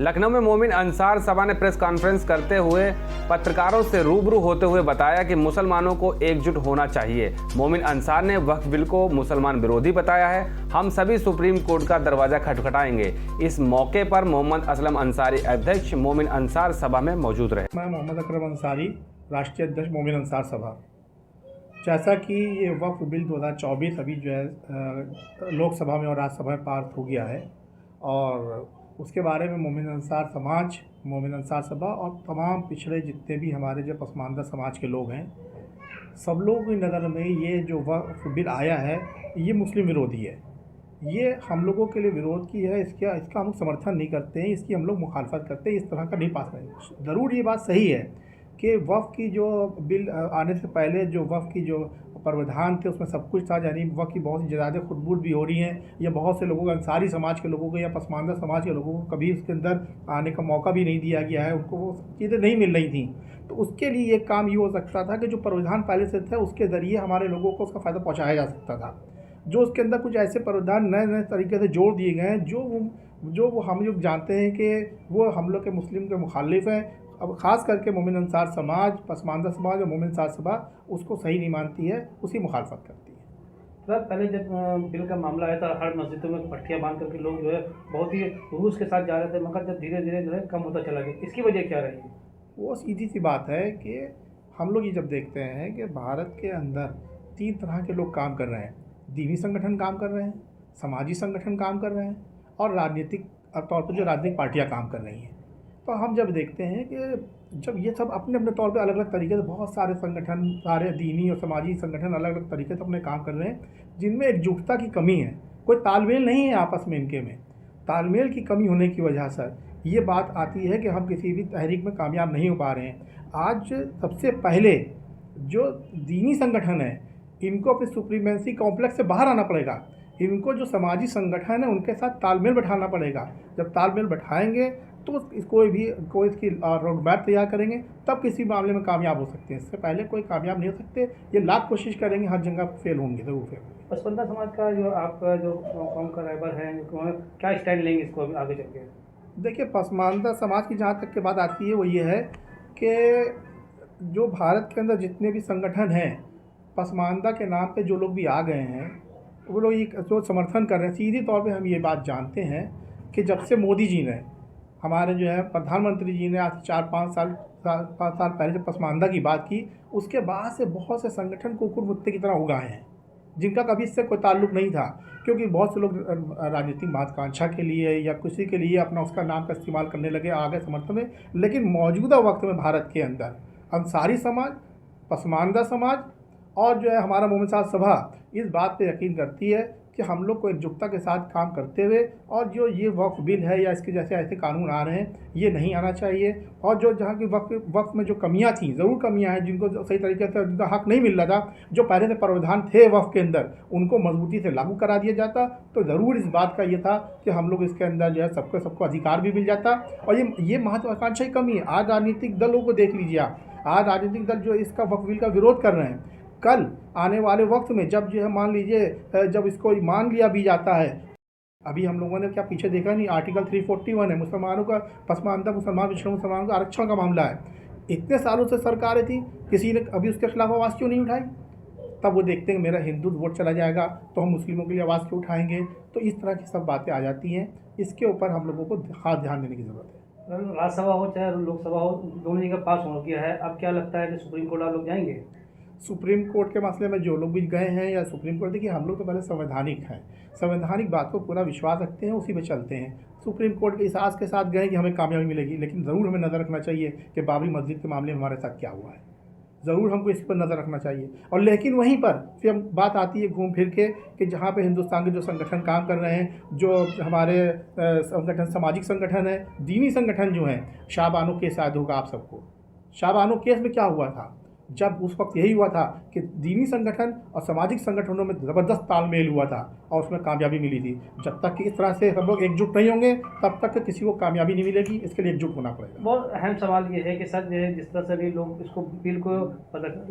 लखनऊ में मोमिन अंसार सभा ने प्रेस कॉन्फ्रेंस करते हुए पत्रकारों से रूबरू होते हुए बताया कि मुसलमानों को एकजुट होना चाहिए। मोमिन अंसार ने वक्फ बिल को मुसलमान विरोधी बताया है। हम सभी सुप्रीम कोर्ट का दरवाजा खटखटाएंगे। इस मौके पर मोहम्मद असलम अंसारी अध्यक्ष मोमिन अंसार सभा में मौजूद रहे। मैं मोहम्मद अकरम अंसारी, राष्ट्रीय अध्यक्ष मोमिन अंसार सभा। जैसा कि ये वक्फ बिल 2024 अभी जो है लोकसभा में और राज्यसभा में पास हो गया है और उसके बारे में मोमिन अंसार समाज, मोमिन अंसार सभा और तमाम पिछड़े जितने भी हमारे जो पसमानदा समाज के लोग हैं, सब लोगों की नज़र में ये जो वक्फ बिल आया है ये मुस्लिम विरोधी है। ये हम लोगों के लिए विरोध की है, इसका हम समर्थन नहीं करते हैं, इसकी हम लोग मुखालफत करते हैं। इस तरह का नहीं पास करें। ज़रूर ये बात सही है कि वक्फ की जो बिल आने से पहले जो वक्फ की जो प्रावधान थे उसमें सब कुछ था, यानी वक्फ की बहुत सी ज़्यादा खुदबुद भी हो रही हैं या बहुत से लोगों को, अंसारी समाज के लोगों को या पसमानदा समाज के लोगों को कभी उसके अंदर आने का मौका भी नहीं दिया गया है, उनको वो चीज़ें नहीं मिल रही थी। तो उसके लिए एक काम ये हो सकता था कि जो प्रावधान पहले से थे उसके ज़रिए हमारे लोगों को उसका फ़ायदा पहुँचाया जा सकता था। जो उसके अंदर कुछ ऐसे प्रावधान नए नए तरीके से जोड़ दिए गए हैं जो वो हम लोग जानते हैं कि वो हम लोग के मुस्लिम के मुखालिफ हैं। अब ख़ास करके मोमिन अंसार समाज, पसमानदा समाज और मोमिन अंसार सभा उसको सही नहीं मानती है, उसकी मुखालफत करती है। सर, पहले जब बिल का मामला आया था हर मस्जिदों में पट्टियाँ बांध करके लोग जो है बहुत ही रूस के साथ जा रहे थे, मगर जब धीरे धीरे जो है कम होता चला गया, इसकी वजह क्या रही? वो सीधी सी बात है कि हम लोग ये जब देखते हैं कि भारत के अंदर 3 तरह के लोग काम कर रहे हैं। दीनी संगठन काम कर रहे हैं, समाजी संगठन काम कर रहे हैं और राजनीतिक तौर पर जो राजनीतिक पार्टियाँ काम कर रही हैं। तो हम जब देखते हैं कि जब ये सब अपने अपने तौर पे अलग अलग तरीके से, बहुत सारे संगठन, सारे दीनी और समाजी संगठन अलग अलग तरीके से अपने काम कर रहे हैं, जिनमें एकजुटता की कमी है, कोई तालमेल नहीं है आपस में। इनके में तालमेल की कमी होने की वजह से ये बात आती है कि हम किसी भी तहरीक में कामयाब नहीं हो पा रहे हैं। आज सबसे पहले जो दीनी संगठन है इनको अपने सुप्रीमेंसी कॉम्प्लेक्स से बाहर आना पड़ेगा। इनको जो समाजी संगठन है उनके साथ तालमेल बैठाना पड़ेगा। जब तालमेल बैठाएंगे तो कोई इसकी रोड मैप तैयार करेंगे, तब किसी मामले में कामयाब हो सकते हैं। इससे पहले कोई कामयाब नहीं हो सकते। ये लाख कोशिश करेंगे, हर जगह फेल होंगे, ज़रूर फेल होंगे। पसमानदा समाज का जो आपका जो कौम का रहबर है, क्या स्टैंड लेंगे इसको आगे चल के? देखिए, पसमानदा समाज की जहाँ तक की बात आती है वो ये है कि जो भारत के अंदर जितने भी संगठन हैं, पसमानदा के नाम पे जो लोग भी आ गए हैं, वो लोग ये जो समर्थन कर रहे हैं। सीधी तौर पे हम ये बात जानते हैं कि जब से मोदी जी ने, हमारे जो है प्रधानमंत्री जी ने आज 4-5 साल पहले जब पसमानदा की बात की, उसके बाद से बहुत से संगठन कुकुर मुत्ते की तरह उगाए हैं, जिनका कभी इससे कोई ताल्लुक़ नहीं था। क्योंकि बहुत से लोग राजनीतिक महत्वाकांक्षा के लिए या किसी के लिए अपना उसका नाम का इस्तेमाल करने लगे, आ गए समर्थन में। लेकिन मौजूदा वक्त में भारत के अंदर अंसारी समाज, पसमानदा समाज और जो है हमारा मोमिन अंसार सभा इस बात पे यकीन करती है कि हम लोग को एकजुटता के साथ काम करते हुए, और जो ये वक्फ बिल है या इसके जैसे ऐसे कानून आ रहे हैं ये नहीं आना चाहिए। और जो जहाँ की वक्फ में जो कमियां थी, ज़रूर कमियां हैं, जिनको सही तरीके से जिनका हक नहीं मिल रहा था, जो पहले से प्रावधान थे वक्फ के अंदर, उनको मजबूती से लागू करा दिया जाता तो ज़रूर इस बात का ये था कि हम लोग इसके अंदर जो है सबको अधिकार भी मिल जाता। और ये महत्वाकांक्षा की कमी है। आज राजनीतिक दलों को देख लीजिए आप, आज राजनीतिक दल जो इसका वक्फ बिल का विरोध कर रहे हैं, कल आने वाले वक्त में जब जो है मान लीजिए जब इसको मान लिया भी जाता है, अभी हम लोगों ने क्या पीछे देखा नहीं, आर्टिकल 341 है, मुसलमानों का, पसमानदा मुसलमान, पिछड़े मुसलमानों का आरक्षण का मामला है। इतने सालों से सरकारें थी, किसी ने अभी उसके खिलाफ आवाज़ क्यों नहीं उठाई? तब वो देखते हैं मेरा हिंदू वोट चला जाएगा तो हम मुस्लिमों के लिए आवाज़ क्यों उठाएंगे? तो इस तरह की सब बातें आ जाती हैं। इसके ऊपर हम लोगों को खास ध्यान देने की ज़रूरत है। राज्यसभा हो चाहे लोकसभा हो, दोनों जगह पास हो गया है। अब क्या लगता है कि सुप्रीम कोर्ट आप लोग जाएंगे? सुप्रीम कोर्ट के मसले में जो लोग भी गए हैं या सुप्रीम कोर्ट, देखिए हम लोग तो पहले संवैधानिक हैं, संवैधानिक बात को पूरा विश्वास रखते हैं, उसी पे चलते हैं। सुप्रीम कोर्ट के इस आस के साथ गए कि हमें कामयाबी मिलेगी, लेकिन ज़रूर हमें नज़र रखना चाहिए कि बाबरी मस्जिद के मामले में हमारे साथ क्या हुआ है। ज़रूर हमको इस पर नज़र रखना चाहिए। और लेकिन वहीं पर फिर हम बात आती है घूम फिर के कि जहाँ पे हिंदुस्तान के जो संगठन काम कर रहे हैं, जो हमारे संगठन, सामाजिक संगठन है, दीनी संगठन जो हैं, शाहबानो केस याद होगा आप सबको। शाहबानो केस में क्या हुआ था? जब उस वक्त यही हुआ था कि दीनी संगठन और सामाजिक संगठनों में ज़बरदस्त तालमेल हुआ था और उसमें कामयाबी मिली थी। जब तक कि इस तरह से सब लोग एकजुट नहीं होंगे तब तक किसी को कामयाबी नहीं मिलेगी। इसके लिए एकजुट होना पड़ेगा। बहुत अहम सवाल ये है कि सर जो है जिस तरह से भी लोग इसको बिल को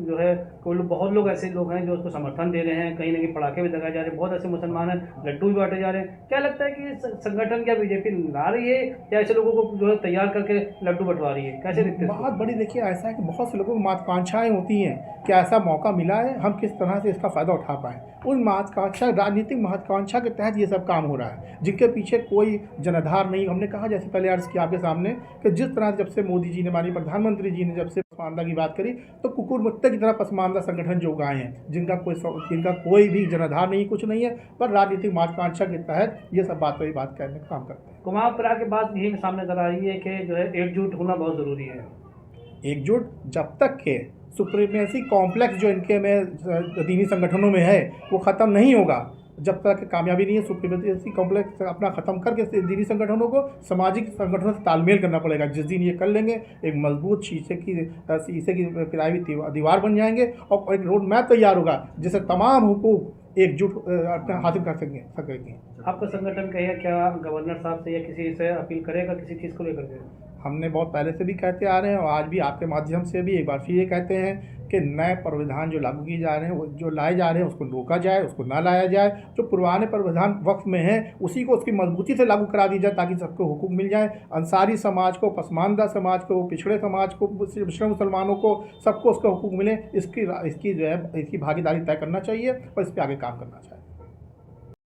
जो है कोई लोग, बहुत लोग ऐसे लोग हैं जो उसको समर्थन दे रहे हैं, कहीं ना कहीं पटाखे भी लगाए जा रहे हैं, बहुत ऐसे मुसलमान हैं लड्डू भी बांटे जा रहे हैं। क्या लगता है कि संगठन क्या बीजेपी ला रही है या ऐसे लोगों को जो है तैयार करके लड्डू बंटवा रही है? कैसे दिखते हैं? बहुत बड़ी देखिए ऐसा है कि बहुत से लोगों को महत्वाकांक्षाएँ होती हैं कि ऐसा मौका मिला है, हम किस तरह से इसका फ़ायदा उठा पाएँ। उन महत्वाकांक्षा, राजनीतिक महत्वाकांक्षा के तहत ये सब काम हो रहा है, जिनके पीछे कोई जनाधार नहीं। हमने कहा, जैसे पहले अर्ज़ किया आपके सामने, कि जिस तरह जब से मोदी जी ने, माननीय प्रधानमंत्री जी ने जब से पसमानदा की बात करी, तो कुकुर मुत्ते की तरह पसमानदा संगठन जो उगाए हैं, जिनका कोई भी जनाधार नहीं, कुछ नहीं है, पर राजनीतिक महत्वाकांक्षा के तहत ये सब बात वही बात करने का काम करते हैं। कुमाऊं फिरा के बाद यही सामने नजर आ रही है कि जो है एकजुट होना बहुत ज़रूरी है। एकजुट जब तक के सुप्रीमेसी कॉम्प्लेक्स जो इनके में दीनी संगठनों में है वो ख़त्म नहीं होगा, जब तक कामयाबी नहीं है, सुप्रीमेसी कॉम्प्लेक्स अपना ख़त्म करके दीनी संगठनों को सामाजिक संगठनों से तालमेल करना पड़ेगा। जिस दिन ये कर लेंगे, एक मजबूत शीशे की पिलाई हुई दीवार बन जाएंगे और एक रोड मैप तैयार होगा जिससे तमाम हुकूक एकजुट अपना हासिल कर सकेंगे। आपका संगठन कहेगा क्या गवर्नर साहब से या किसी से अपील करेगा किसी चीज़ को लेकर के? हमने बहुत पहले से भी कहते आ रहे हैं और आज भी आपके माध्यम से भी एक बार फिर ये कहते हैं कि नए प्रावधान जो लागू किए जा रहे हैं, वो जो लाए जा रहे हैं, उसको रोका जाए, उसको ना लाया जाए। जो पुराने प्रावधान वक्त में हैं उसी को उसकी मजबूती से लागू करा दी जाए ताकि सबको हुकूक मिल जाए। अंसारी समाज को, पसमानदा समाज को, पिछड़े समाज को, मुस्लिम मुसलमानों को, सबको उसका हुकूक मिले। इसकी जो है इसकी भागीदारी तय करना चाहिए और इस पर आगे काम करना चाहिए।